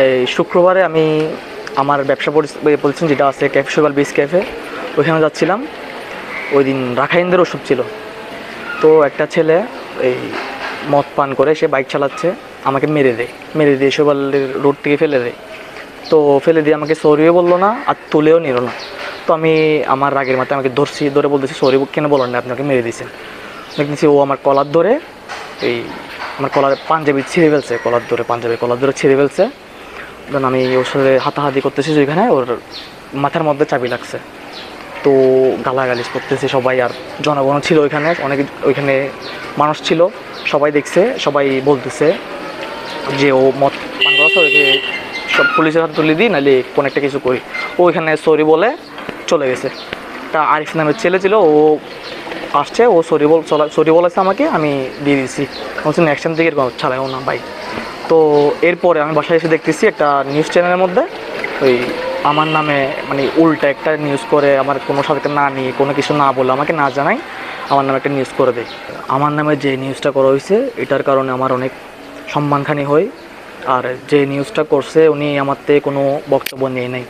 এই শুক্রবারে আমি আমার ব্যবসা প্রতিষ্ঠান যেটা আছে ক্যাফে সুগার বিচ ক্যাফে, ওইখানে যাচ্ছিলাম। ওই দিন রাখাইনদের ওসব ছিল। তো একটা ছেলে এই মদ পান করে সে বাইক চালাচ্ছে, আমাকে মেরে দিয়ে সুগালের রোড থেকে ফেলে দেয়। তো ফেলে দিয়ে আমাকে সরিও বললো না আর তুলেও নিল না। তো আমি আমার রাগের মাথায় আমাকে ধরে বলতেছি সরি কেন বলেন না, আপনাকে মেরে দিয়েছেন। দেখতেছি ও আমার কলার ধরে এই আমার কলার পাঞ্জাবি ছিঁড়ে ফেলছে, পাঞ্জাবি কলার ধরে ছিঁড়ে ফেলছে। ধরুন আমি ওর সাথে হাতাহাতি করতেছি, যেখানে ওর মাথার মধ্যে চাবি লাগছে। তো গালাগালিজ করতেছে সবাই, আর জনগণ ছিল ওইখানে, অনেক ওইখানে মানুষ ছিল, সবাই দেখছে, সবাই বলতেছে যে ও মদ পান করা ওইকে সব পুলিশের হাতে তুলে দিই, নাহলে কোনো একটা কিছু করি। ও ওইখানে সরি বলে চলে গেছে। একটা আরিফ নামের ছেলে ছিল, ও আসছে, ও সরি বলেছে আমাকে, আমি দিয়ে দিয়েছি। বলছি নেক্সট টাইম থেকে এরকম চালাও না বাইক। তো এরপরে আমি বাসায় এসে দেখতেছি একটা নিউজ চ্যানেলের মধ্যে ওই আমার নামে মানে উল্টা একটা নিউজ করে, আমার কোনো সাথে না নিয়ে, কোনো কিছু না বলে, আমাকে না জানাই আমার নামে একটা নিউজ করে দেয়। আমার নামে যে নিউজটা করা হয়েছে এটার কারণে আমার অনেক সম্মানহানি হয়। আর যে নিউজটা করছে উনি আমার থেকে কোনো বক্তব্য নিয়ে নেই।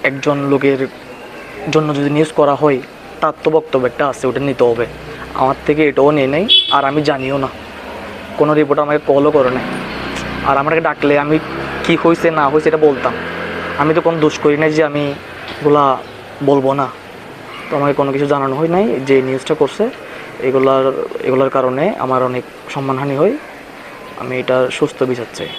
একজন লোকের জন্য যদি নিউজ করা হয় তার তো বক্তব্য একটা আছে, ওটা নিতে হবে। আমার থেকে এটাও নিয়ে নেই, আর আমি জানিও না, কোনো রিপোর্ট আমাকে কলও করে নাই। আর আমাকে ডাকলে আমি কী হয়েছে না হয়েছে এটা বলতাম। আমি তো কোনো দোষ করি নাই যে আমি এগুলা বলবো না। তো আমাকে কোনো কিছু জানানো হয় নাই। যে নিউজটা করছে এগুলার কারণে আমার অনেক সম্মানহানি হয়। আমি এটা সুস্থ বিচার চাই।